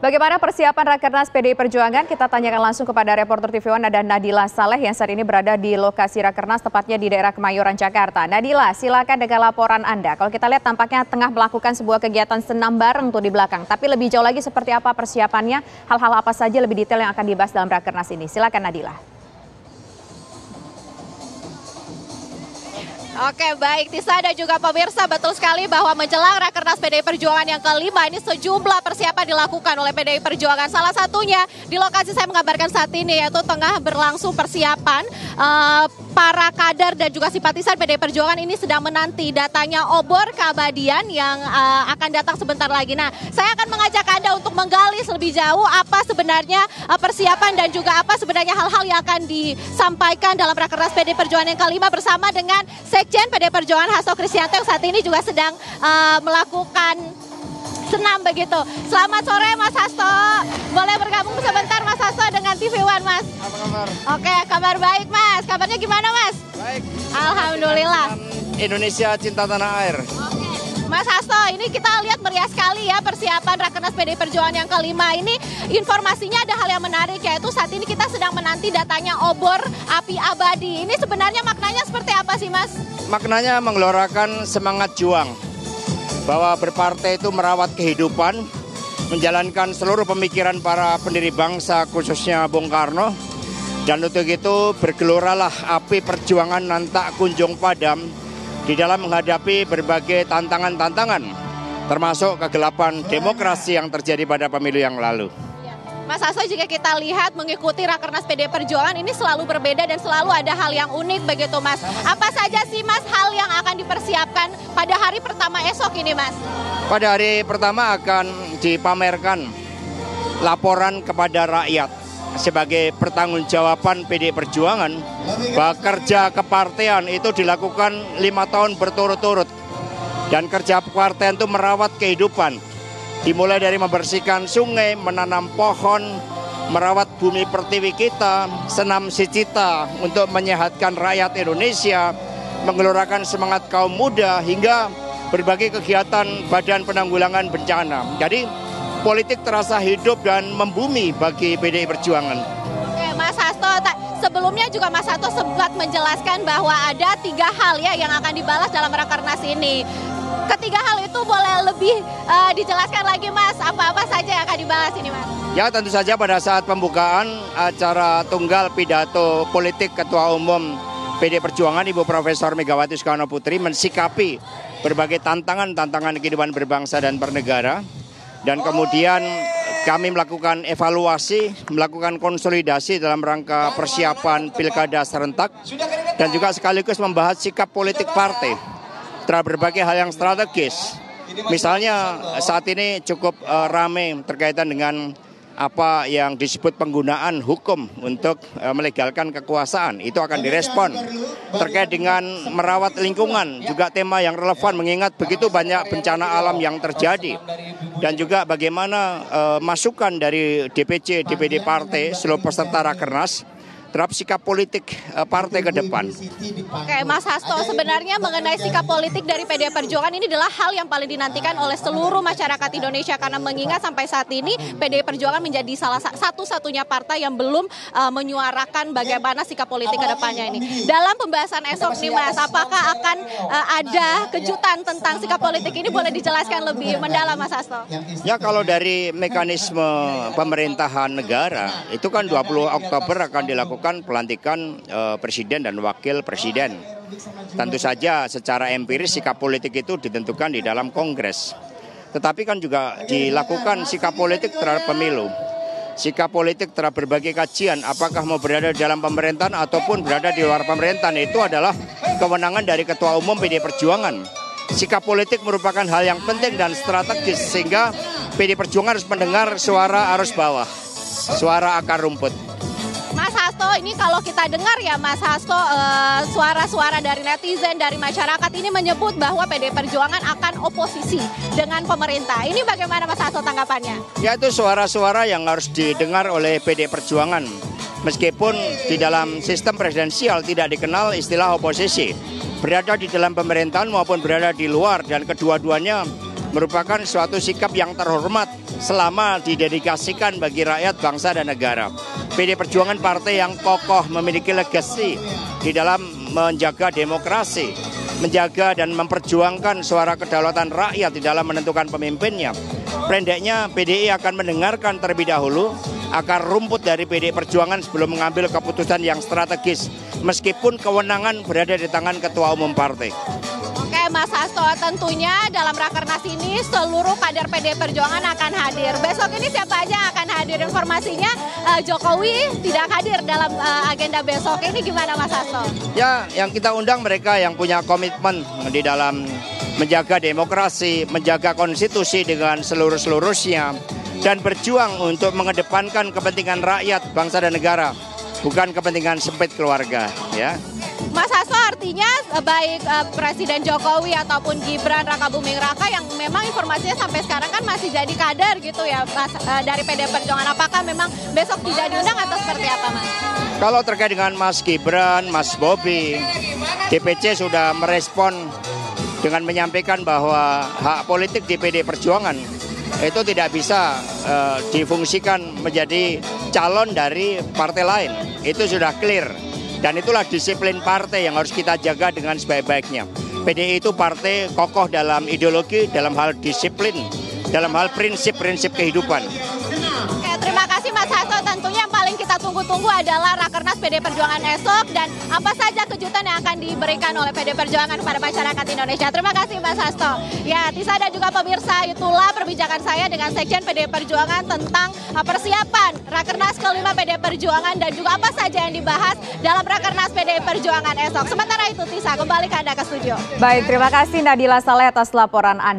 Bagaimana persiapan Rakernas PDI Perjuangan? Kita tanyakan langsung kepada reporter TV One ada Nadila Saleh yang saat ini berada di lokasi Rakernas, tepatnya di daerah Kemayoran, Jakarta. Nadila, silakan dengan laporan Anda. Kalau kita lihat tampaknya tengah melakukan sebuah kegiatan senam bareng tuh di belakang. Tapi lebih jauh lagi seperti apa persiapannya? Hal-hal apa saja lebih detail yang akan dibahas dalam Rakernas ini? Silakan Nadila. Oke, baik Tisa dan juga pemirsa, betul sekali bahwa menjelang Rakernas PDI Perjuangan yang kelima ini sejumlah persiapan dilakukan oleh PDI Perjuangan. Salah satunya di lokasi saya mengabarkan saat ini yaitu tengah berlangsung persiapan para kader dan juga simpatisan PDI Perjuangan ini sedang menanti datanya obor keabadian yang akan datang sebentar lagi. Nah, saya akan mengajak Anda untuk menggali lebih jauh apa sebenarnya persiapan dan juga apa sebenarnya hal-hal yang akan disampaikan dalam Rakernas PDI Perjuangan yang kelima bersama dengan Sekjen PDI Perjuangan Hasto Kristianto yang saat ini juga sedang melakukan senam begitu. Selamat sore Mas Hasto. Boleh bergabung sebentar Mas Hasto dengan TV One Mas? Apa kabar? Oke, kabar baik Mas. Kabarnya gimana Mas? Baik. Alhamdulillah. Indonesia cinta tanah air. Oke. Mas Hasto, ini kita lihat meriah sekali ya persiapan Rakernas PDI Perjuangan yang kelima ini. Informasinya ada hal yang menarik yaitu saat ini kita sedang menanti datanya obor api abadi. Ini sebenarnya maknanya seperti apa sih Mas? Maknanya menggelorakan semangat juang. Bahwa berpartai itu merawat kehidupan, menjalankan seluruh pemikiran para pendiri bangsa khususnya Bung Karno. Dan untuk itu bergeloralah api perjuangan nan tak kunjung padam di dalam menghadapi berbagai tantangan-tantangan, termasuk kegelapan demokrasi yang terjadi pada pemilu yang lalu. Mas Hasto, jika kita lihat mengikuti Rakernas PDI Perjuangan ini selalu berbeda dan selalu ada hal yang unik begitu Mas. Apa saja sih Mas hal yang akan dipersiapkan pada hari pertama esok ini Mas? Pada hari pertama akan dipamerkan laporan kepada rakyat sebagai pertanggungjawaban PDI Perjuangan bahwa kerja kepartean itu dilakukan 5 tahun berturut-turut. Dan kerja kepartean itu merawat kehidupan. Dimulai dari membersihkan sungai, menanam pohon, merawat bumi pertiwi kita, senam sicita untuk menyehatkan rakyat Indonesia, menggelorakan semangat kaum muda, hingga berbagai kegiatan Badan Penanggulangan Bencana. Jadi politik terasa hidup dan membumi bagi PDI Perjuangan. Oke, Mas Hasto, sebelumnya juga Mas Hasto sempat menjelaskan bahwa ada 3 hal ya yang akan dibalas dalam Rakernas ini. Ketiga hal itu boleh lebih dijelaskan lagi Mas, apa-apa saja yang akan dibahas ini Mas? Ya tentu saja pada saat pembukaan acara tunggal pidato politik Ketua Umum PDI Perjuangan Ibu Profesor Megawati Soekarno Putri mensikapi berbagai tantangan kehidupan berbangsa dan bernegara. Dan kemudian kami melakukan evaluasi, melakukan konsolidasi dalam rangka persiapan pilkada serentak. Dan juga sekaligus membahas sikap politik partai terhadap berbagai hal yang strategis. Misalnya saat ini cukup ramai terkaitan dengan apa yang disebut penggunaan hukum untuk melegalkan kekuasaan. Itu akan direspon. Terkait dengan merawat lingkungan, juga tema yang relevan mengingat begitu banyak bencana alam yang terjadi. Dan juga bagaimana masukan dari DPC, DPD partai, seluruh peserta Rakernas terhadap sikap politik partai ke depan. Oke, Mas Hasto, sebenarnya mengenai sikap politik dari PDI Perjuangan ini adalah hal yang paling dinantikan oleh seluruh masyarakat Indonesia karena mengingat sampai saat ini PDI Perjuangan menjadi salah satu-satunya partai yang belum menyuarakan bagaimana sikap politik ke depannya ini. Dalam pembahasan esok nih Mas, apakah akan ada kejutan tentang sikap politik ini, boleh dijelaskan lebih mendalam Mas Hasto? Ya kalau dari mekanisme pemerintahan negara, itu kan 20 Oktober akan dilakukan pelantikan presiden dan wakil presiden. Tentu saja secara empiris sikap politik itu ditentukan di dalam kongres. Tetapi kan juga dilakukan sikap politik terhadap pemilu. Sikap politik terhadap berbagai kajian, apakah mau berada di dalam pemerintahan ataupun berada di luar pemerintahan, itu adalah kewenangan dari Ketua Umum PDI Perjuangan. Sikap politik merupakan hal yang penting dan strategis sehingga PDI Perjuangan harus mendengar suara arus bawah, suara akar rumput. Mas Hasto, ini kalau kita dengar ya Mas Hasto, suara-suara dari netizen, dari masyarakat ini menyebut bahwa PDI Perjuangan akan oposisi dengan pemerintah. Ini bagaimana Mas Hasto tanggapannya? Ya itu suara-suara yang harus didengar oleh PDI Perjuangan. Meskipun di dalam sistem presidensial tidak dikenal istilah oposisi. Berada di dalam pemerintahan maupun berada di luar dan kedua-duanya merupakan suatu sikap yang terhormat selama didedikasikan bagi rakyat, bangsa, dan negara. PD Perjuangan partai yang kokoh, memiliki legasi di dalam menjaga demokrasi, menjaga dan memperjuangkan suara kedaulatan rakyat di dalam menentukan pemimpinnya. Pendeknya, PDI akan mendengarkan terlebih dahulu akar rumput dari PD Perjuangan sebelum mengambil keputusan yang strategis, meskipun kewenangan berada di tangan Ketua Umum Partai. Oke, Mas Hasto, tentunya dalam Rakernas ini seluruh kader PD Perjuangan akan hadir. Besok ini siapa aja yang akan hadir? Informasinya Jokowi tidak hadir dalam agenda besok. Ini gimana, Mas Hasto? Ya, yang kita undang mereka yang punya komitmen di dalam menjaga demokrasi, menjaga konstitusi dengan seluruh-seluruhnya, dan berjuang untuk mengedepankan kepentingan rakyat, bangsa, dan negara, bukan kepentingan sempit keluarga. Ya. Mas Hasto, artinya baik Presiden Jokowi ataupun Gibran Rakabuming Raka yang memang informasinya sampai sekarang kan masih jadi kader gitu ya, Mas, dari PD Perjuangan. Apakah memang besok tidak diundang atau seperti apa, Mas? Kalau terkait dengan Mas Gibran, Mas Bobi, DPC sudah merespon dengan menyampaikan bahwa hak politik di PD Perjuangan itu tidak bisa difungsikan menjadi calon dari partai lain. Itu sudah clear. Dan itulah disiplin partai yang harus kita jaga dengan sebaik-baiknya. PDI itu partai kokoh dalam ideologi, dalam hal disiplin, dalam hal prinsip-prinsip kehidupan. Oke, terima kasih Mas Hasto. Tentunya yang paling kita tunggu-tunggu adalah Rakernas PD Perjuangan esok dan apa saja kejutan yang akan diberikan oleh PD Perjuangan kepada masyarakat Indonesia. Terima kasih Mas Hasto. Ya, Tisa dan juga pemirsa, itulah perbincangan saya dengan Sekjen PD Perjuangan tentang persiapan Rakernas ke-5 PD Perjuangan dan juga apa saja yang dibahas dalam Rakernas PD Perjuangan esok. Sementara itu, Tisa, kembali ke Anda ke studio. Baik, terima kasih Nadila Saleh atas laporan Anda.